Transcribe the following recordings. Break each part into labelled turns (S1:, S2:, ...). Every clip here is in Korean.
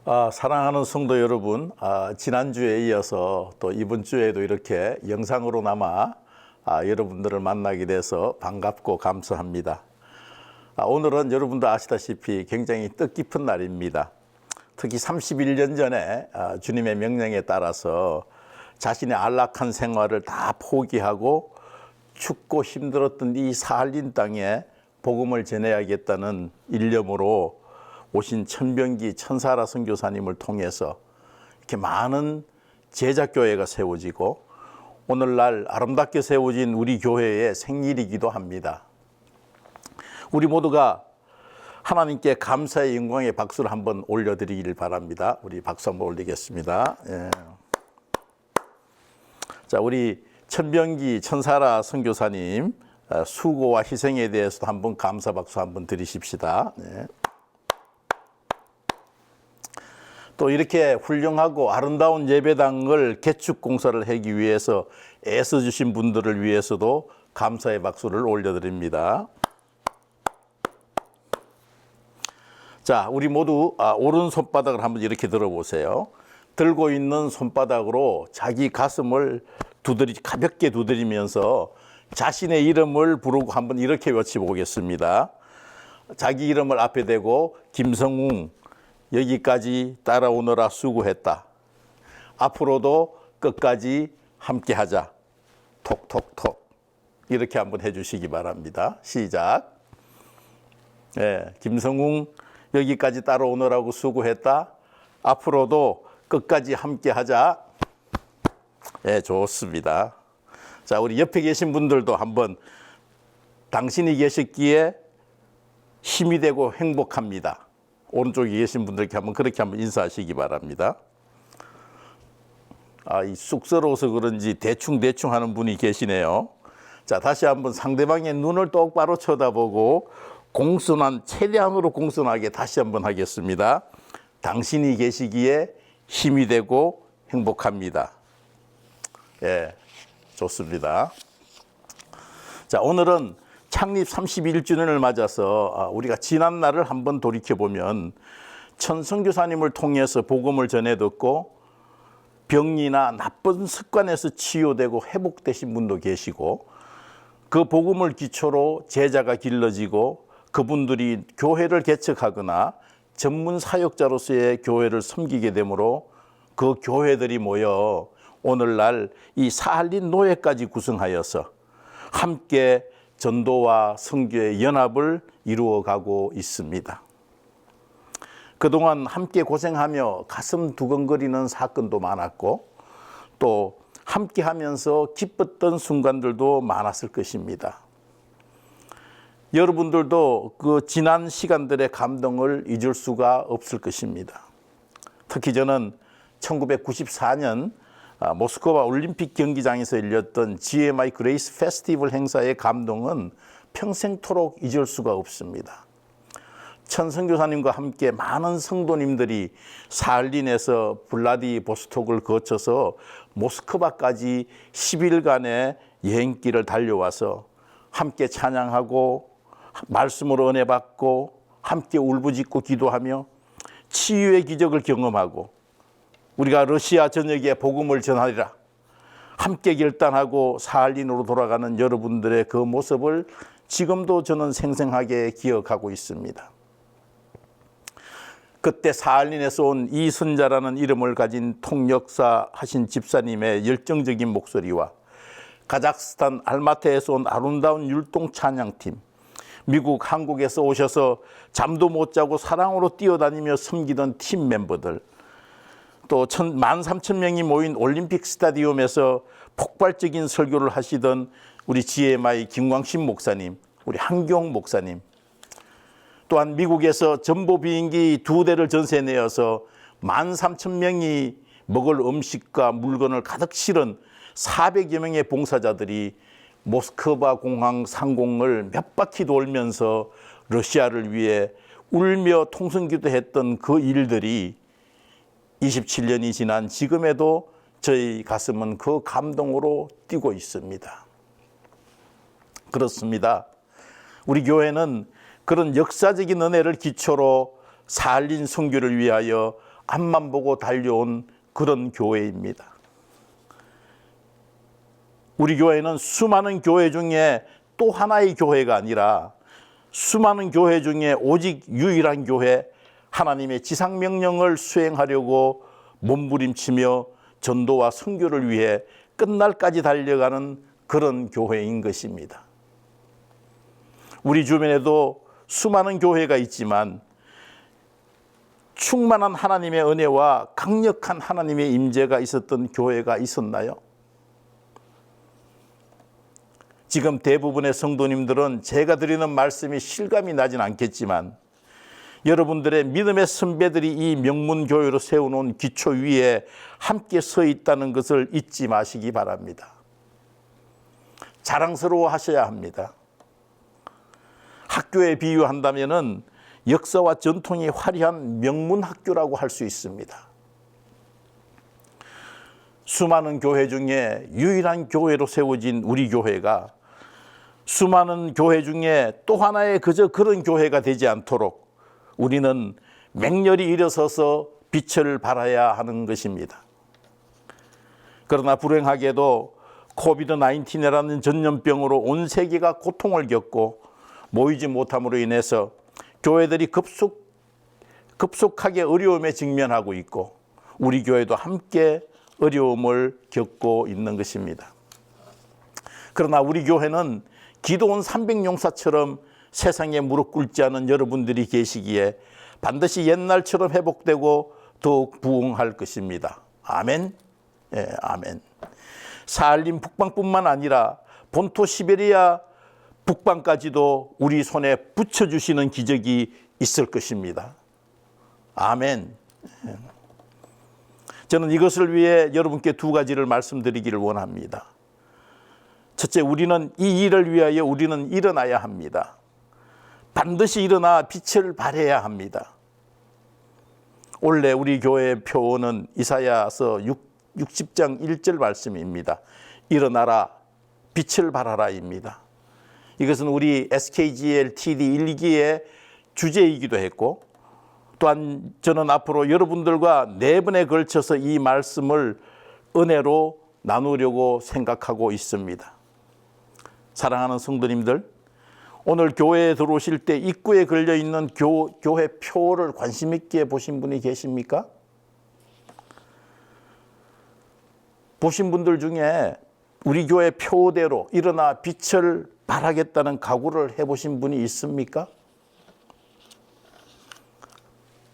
S1: 사랑하는 성도 여러분, 지난주에 이어서 또 이번 주에도 이렇게 영상으로나마 여러분들을 만나게 돼서 반갑고 감사합니다. 오늘은 여러분도 아시다시피 굉장히 뜻깊은 날입니다. 특히 31년 전에 주님의 명령에 따라서 자신의 안락한 생활을 다 포기하고 춥고 힘들었던 이 사할린 땅에 복음을 전해야겠다는 일념으로 오신 천병기 천사라 선교사님을 통해서 이렇게 많은 제자교회가 세워지고 오늘날 아름답게 세워진 우리 교회의 생일이기도 합니다. 우리 모두가 하나님께 감사의 영광의 박수를 한번 올려드리기를 바랍니다. 우리 박수 한번 올리겠습니다. 예. 자, 우리 천병기 천사라 선교사님 수고와 희생에 대해서도 한번 감사 박수 한번 드리십시다. 예. 또 이렇게 훌륭하고 아름다운 예배당을 개축 공사를 하기 위해서 애써주신 분들을 위해서도 감사의 박수를 올려드립니다. 자, 우리 모두 오른 손바닥을 한번 이렇게 들어보세요. 들고 있는 손바닥으로 자기 가슴을 가볍게 두드리면서 자신의 이름을 부르고 한번 이렇게 외쳐보겠습니다. 자기 이름을 앞에 대고 김성웅 여기까지 따라오느라 수고했다. 앞으로도 끝까지 함께하자. 톡톡톡 이렇게 한번 해주시기 바랍니다. 시작. 네, 김성웅 여기까지 따라오느라고 수고했다. 앞으로도 끝까지 함께하자. 네, 좋습니다. 자, 우리 옆에 계신 분들도 한번 당신이 계셨기에 힘이 되고 행복합니다. 오른쪽에 계신 분들께 그렇게 한번 인사하시기 바랍니다. 이 쑥스러워서 그런지 대충 하는 분이 계시네요. 자, 다시 한번 상대방의 눈을 똑바로 쳐다보고 최대한으로 공손하게 다시 한번 하겠습니다. 당신이 계시기에 힘이 되고 행복합니다. 예, 좋습니다. 자, 오늘은 창립 31주년을 맞아서 우리가 지난 날을 한번 돌이켜보면 천선교사님을 통해서 복음을 전해 듣고 병이나 나쁜 습관에서 치유되고 회복되신 분도 계시고 그 복음을 기초로 제자가 길러지고 그분들이 교회를 개척하거나 전문 사역자로서의 교회를 섬기게 되므로 그 교회들이 모여 오늘날 이 사할린 노예까지 구성하여서 함께 전도와 선교의 연합을 이루어가고 있습니다. 그동안 함께 고생하며 가슴 두근거리는 사건도 많았고 또 함께 하면서 기뻤던 순간들도 많았을 것입니다. 여러분들도 그 지난 시간들의 감동을 잊을 수가 없을 것입니다. 특히 저는 1994년 모스크바 올림픽 경기장에서 열렸던 GMI 그레이스 페스티벌 행사의 감동은 평생토록 잊을 수가 없습니다. 천선교사님과 함께 많은 성도님들이 사할린에서 블라디보스톡을 거쳐서 모스크바까지 10일간의 여행길을 달려와서 함께 찬양하고 말씀으로 은혜 받고 함께 울부짖고 기도하며 치유의 기적을 경험하고 우리가 러시아 전역에 복음을 전하리라 함께 결단하고 사할린으로 돌아가는 여러분들의 그 모습을 지금도 저는 생생하게 기억하고 있습니다. 그때 사할린에서 온 이선자라는 이름을 가진 통역사 하신 집사님의 열정적인 목소리와 카자흐스탄 알마티에서 온 아름다운 율동 찬양팀, 미국, 한국에서 오셔서 잠도 못 자고 사랑으로 뛰어다니며 섬기던 팀 멤버들, 또 13,000명이 모인 올림픽 스타디움에서 폭발적인 설교를 하시던 우리 GMI 김광신 목사님, 우리 한경 목사님, 또한 미국에서 전보 비행기 2대를 전세내어서 13,000명이 먹을 음식과 물건을 가득 실은 400여 명의 봉사자들이 모스크바 공항 상공을 몇 바퀴 돌면서 러시아를 위해 울며 통성기도했던 그 일들이 27년이 지난 지금에도 저희 가슴은 그 감동으로 뛰고 있습니다. 그렇습니다. 우리 교회는 그런 역사적인 은혜를 기초로 사할린 선교를 위하여 앞만 보고 달려온 그런 교회입니다. 우리 교회는 수많은 교회 중에 또 하나의 교회가 아니라 수많은 교회 중에 오직 유일한 교회, 하나님의 지상명령을 수행하려고 몸부림치며 전도와 선교를 위해 끝날까지 달려가는 그런 교회인 것입니다. 우리 주변에도 수많은 교회가 있지만 충만한 하나님의 은혜와 강력한 하나님의 임재가 있었던 교회가 있었나요? 지금 대부분의 성도님들은 제가 드리는 말씀이 실감이 나진 않겠지만 여러분들의 믿음의 선배들이 이 명문교회로 세워놓은 기초 위에 함께 서 있다는 것을 잊지 마시기 바랍니다. 자랑스러워 하셔야 합니다. 학교에 비유한다면은 역사와 전통이 화려한 명문학교라고 할 수 있습니다. 수많은 교회 중에 유일한 교회로 세워진 우리 교회가 수많은 교회 중에 또 하나의 그저 그런 교회가 되지 않도록 우리는 맹렬히 일어서서 빛을 발하여야 하는 것입니다. 그러나 불행하게도 코비드-19이라는 전염병으로 온 세계가 고통을 겪고 모이지 못함으로 인해서 교회들이 급속하게 어려움에 직면하고 있고 우리 교회도 함께 어려움을 겪고 있는 것입니다. 그러나 우리 교회는 기도원 300용사처럼 세상에 무릎 꿇지 않은 여러분들이 계시기에 반드시 옛날처럼 회복되고 더욱 부흥할 것입니다. 아멘. 예, 아멘. 사할림 북방뿐만 아니라 본토 시베리아 북방까지도 우리 손에 붙여주시는 기적이 있을 것입니다. 아멘. 저는 이것을 위해 여러분께 두 가지를 말씀드리기를 원합니다. 첫째, 우리는 이 일을 위하여 우리는 일어나야 합니다. 반드시 일어나 빛을 발해야 합니다. 원래 우리 교회의 표어는 이사야서 60장 1절 말씀입니다. 일어나라, 빛을 발하라입니다. 이것은 우리 SKGL TD 1기의 주제이기도 했고 또한 저는 앞으로 여러분들과 4번에 걸쳐서 이 말씀을 은혜로 나누려고 생각하고 있습니다. 사랑하는 성도님들, 오늘 교회에 들어오실 때 입구에 걸려있는 교회 표를 관심 있게 보신 분이 계십니까? 보신 분들 중에 우리 교회 표대로 일어나 빛을 발하겠다는 각오를 해보신 분이 있습니까?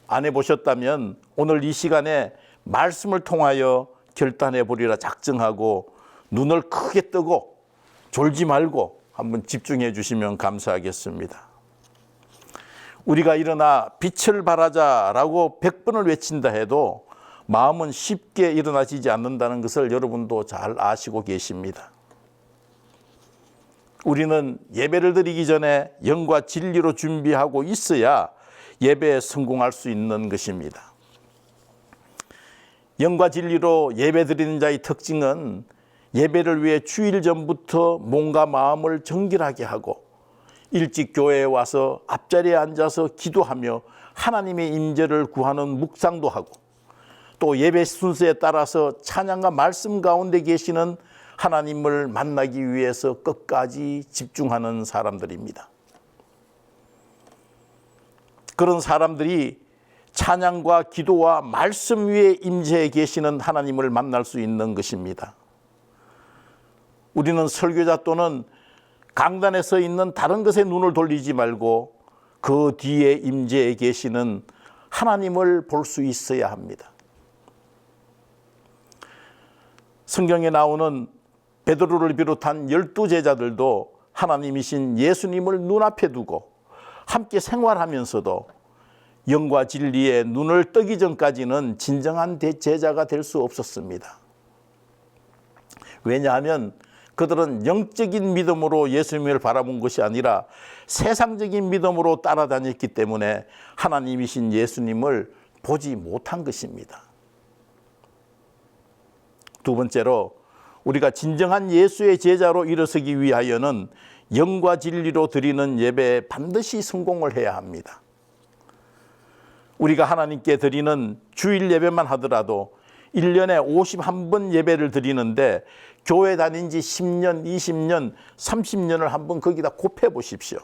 S1: 안 해보셨다면 오늘 이 시간에 말씀을 통하여 결단해 보리라 작정하고 눈을 크게 뜨고 졸지 말고 한번 집중해 주시면 감사하겠습니다. 우리가 일어나 빛을 발하자라고 100번을 외친다 해도 마음은 쉽게 일어나지지 않는다는 것을 여러분도 잘 아시고 계십니다. 우리는 예배를 드리기 전에 영과 진리로 준비하고 있어야 예배에 성공할 수 있는 것입니다. 영과 진리로 예배 드리는 자의 특징은 예배를 위해 주일 전부터 몸과 마음을 정결하게 하고 일찍 교회에 와서 앞자리에 앉아서 기도하며 하나님의 임재를 구하는 묵상도 하고 또 예배 순서에 따라서 찬양과 말씀 가운데 계시는 하나님을 만나기 위해서 끝까지 집중하는 사람들입니다. 그런 사람들이 찬양과 기도와 말씀 위에 임재해 계시는 하나님을 만날 수 있는 것입니다. 우리는 설교자 또는 강단에 서 있는 다른 것에 눈을 돌리지 말고 그 뒤에 임재해 계시는 하나님을 볼 수 있어야 합니다. 성경에 나오는 베드로를 비롯한 12제자들도 하나님이신 예수님을 눈앞에 두고 함께 생활하면서도 영과 진리에 눈을 뜨기 전까지는 진정한 제자가 될 수 없었습니다. 왜냐하면 그들은 영적인 믿음으로 예수님을 바라본 것이 아니라 세상적인 믿음으로 따라다녔기 때문에 하나님이신 예수님을 보지 못한 것입니다. 두 번째로 우리가 진정한 예수의 제자로 일어서기 위하여는 영과 진리로 드리는 예배에 반드시 성공을 해야 합니다. 우리가 하나님께 드리는 주일 예배만 하더라도 1년에 51번 예배를 드리는데 교회 다닌 지 10년, 20년, 30년을 한번 거기다 곱해 보십시오.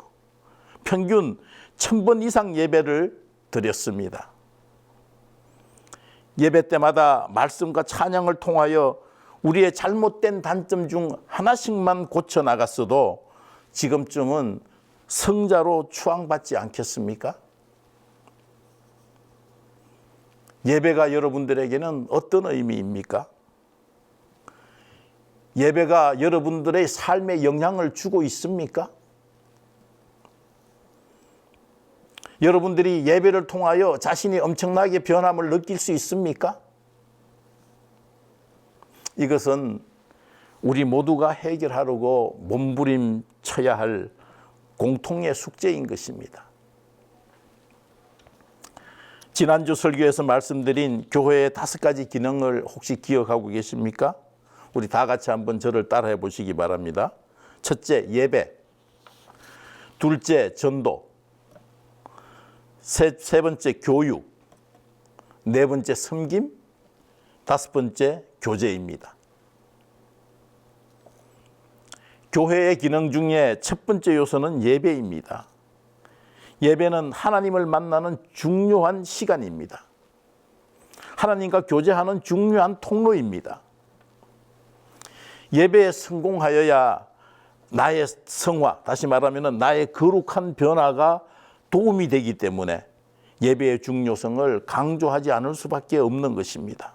S1: 평균 1000번 이상 예배를 드렸습니다. 예배 때마다 말씀과 찬양을 통하여 우리의 잘못된 단점 중 하나씩만 고쳐 나갔어도 지금쯤은 성자로 추앙받지 않겠습니까? 예배가 여러분들에게는 어떤 의미입니까? 예배가 여러분들의 삶에 영향을 주고 있습니까? 여러분들이 예배를 통하여 자신이 엄청나게 변함을 느낄 수 있습니까? 이것은 우리 모두가 해결하려고 몸부림쳐야 할 공통의 숙제인 것입니다. 지난주 설교에서 말씀드린 교회의 5가지 기능을 혹시 기억하고 계십니까? 우리 다 같이 한번 저를 따라해 보시기 바랍니다. 첫째, 예배. 둘째, 전도. 세 번째, 교육. 네 번째, 섬김. 5번째, 교제입니다. 교회의 기능 중에 첫 번째 요소는 예배입니다. 예배는 하나님을 만나는 중요한 시간입니다. 하나님과 교제하는 중요한 통로입니다. 예배에 성공하여야 나의 성화, 다시 말하면 나의 거룩한 변화가 도움이 되기 때문에 예배의 중요성을 강조하지 않을 수밖에 없는 것입니다.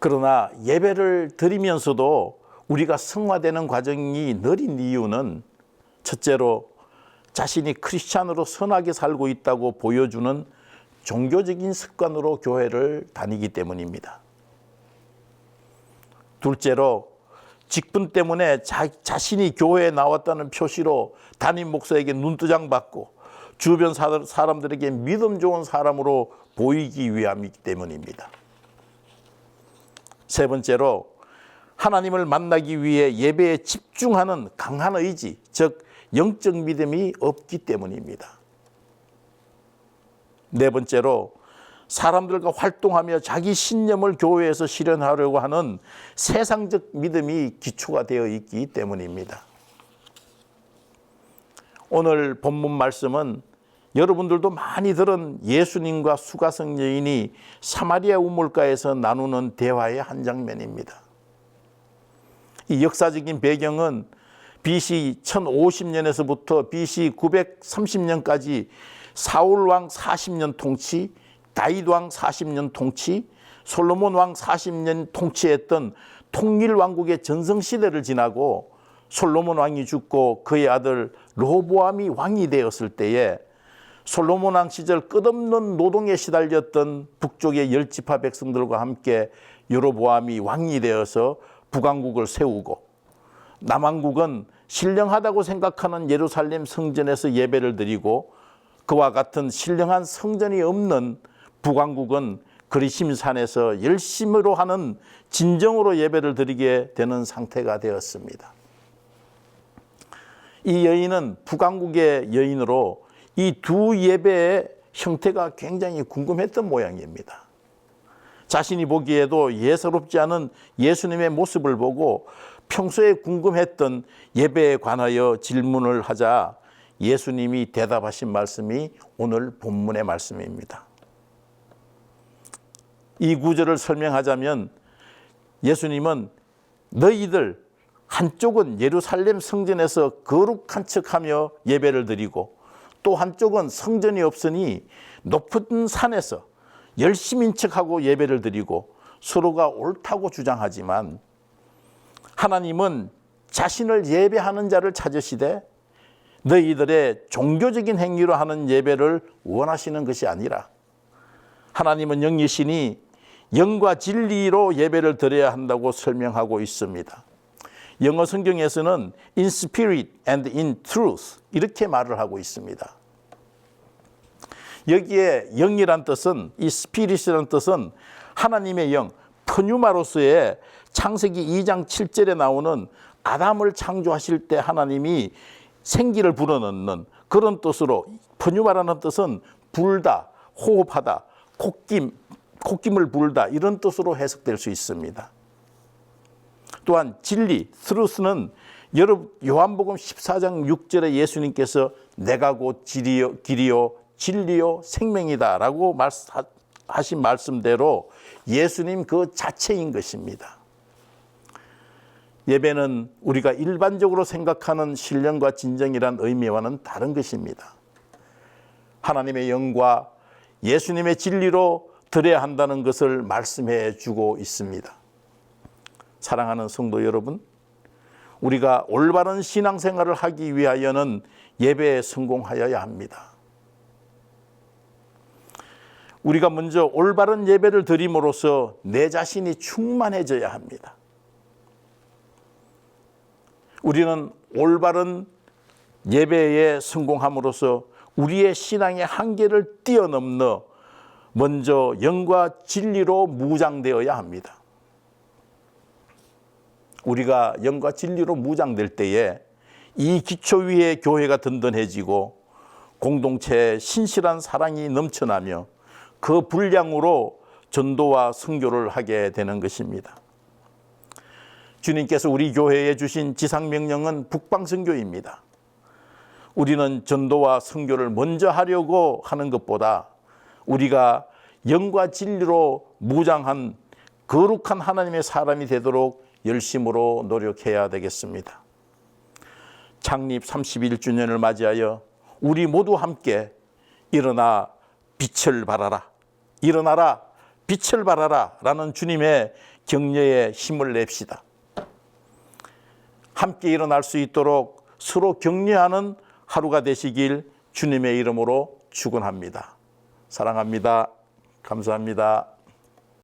S1: 그러나 예배를 드리면서도 우리가 성화되는 과정이 느린 이유는 첫째로 자신이 크리스찬으로 선하게 살고 있다고 보여주는 종교적인 습관으로 교회를 다니기 때문입니다. 둘째로 직분 때문에 자신이 교회에 나왔다는 표시로 담임 목사에게 눈두장 받고 주변 사람들에게 믿음 좋은 사람으로 보이기 위함이기 때문입니다. 세 번째로 하나님을 만나기 위해 예배에 집중하는 강한 의지, 즉 영적 믿음이 없기 때문입니다. 네 번째로 사람들과 활동하며 자기 신념을 교회에서 실현하려고 하는 세상적 믿음이 기초가 되어 있기 때문입니다. 오늘 본문 말씀은 여러분들도 많이 들은 예수님과 수가성 여인이 사마리아 우물가에서 나누는 대화의 한 장면입니다. 이 역사적인 배경은 BC 1050년에서부터 BC 930년까지 사울 왕 40년 통치, 다윗 왕 40년 통치, 솔로몬 왕 40년 통치했던 통일왕국의 전성시대를 지나고 솔로몬 왕이 죽고 그의 아들 르호보암이 왕이 되었을 때에 솔로몬 왕 시절 끝없는 노동에 시달렸던 북쪽의 10지파 백성들과 함께 여로보암이 왕이 되어서 북왕국을 세우고 남왕국은 신령하다고 생각하는 예루살렘 성전에서 예배를 드리고 그와 같은 신령한 성전이 없는 북왕국은 그리심산에서 열심으로 하는 진정으로 예배를 드리게 되는 상태가 되었습니다. 이 여인은 북왕국의 여인으로 이 두 예배의 형태가 굉장히 궁금했던 모양입니다. 자신이 보기에도 예사롭지 않은 예수님의 모습을 보고 평소에 궁금했던 예배에 관하여 질문을 하자 예수님이 대답하신 말씀이 오늘 본문의 말씀입니다. 이 구절을 설명하자면 예수님은 너희들 한쪽은 예루살렘 성전에서 거룩한 척하며 예배를 드리고 또 한쪽은 성전이 없으니 높은 산에서 열심인 척하고 예배를 드리고 서로가 옳다고 주장하지만 하나님은 자신을 예배하는 자를 찾으시되 너희들의 종교적인 행위로 하는 예배를 원하시는 것이 아니라 하나님은 영이시니 영과 진리로 예배를 드려야 한다고 설명하고 있습니다. 영어 성경에서는 in spirit and in truth 이렇게 말을 하고 있습니다. 여기에 영이란 뜻은 이 스피릿이라는 뜻은 하나님의 영, 푸뉴마로스의 창세기 2장 7절에 나오는 아담을 창조하실 때 하나님이 생기를 불어넣는 그런 뜻으로 퍼뉴바라는 뜻은 불다, 호흡하다, 콧김을 불다 이런 뜻으로 해석될 수 있습니다. 또한 진리, 트루스는 요한복음 14장 6절에 예수님께서 내가 곧 길이요 진리요 생명이다 라고 하신 말씀대로 예수님 그 자체인 것입니다. 예배는 우리가 일반적으로 생각하는 신령과 진정이란 의미와는 다른 것입니다. 하나님의 영과 예수님의 진리로 드려야 한다는 것을 말씀해 주고 있습니다. 사랑하는 성도 여러분, 우리가 올바른 신앙생활을 하기 위하여는 예배에 성공하여야 합니다. 우리가 먼저 올바른 예배를 드림으로써 내 자신이 충만해져야 합니다. 우리는 올바른 예배에 성공함으로써 우리의 신앙의 한계를 뛰어넘는 먼저 영과 진리로 무장되어야 합니다. 우리가 영과 진리로 무장될 때에 이 기초 위에 교회가 든든해지고 공동체에 신실한 사랑이 넘쳐나며 그 분량으로 전도와 선교를 하게 되는 것입니다. 주님께서 우리 교회에 주신 지상명령은 북방선교입니다. 우리는 전도와 선교를 먼저 하려고 하는 것보다 우리가 영과 진리로 무장한 거룩한 하나님의 사람이 되도록 열심으로 노력해야 되겠습니다. 창립 31주년을 맞이하여 우리 모두 함께 일어나 빛을 발하라, 일어나라 빛을 발하라 라는 주님의 격려에 힘을 냅시다. 함께 일어날 수 있도록 서로 격려하는 하루가 되시길 주님의 이름으로 축원합니다. 사랑합니다. 감사합니다.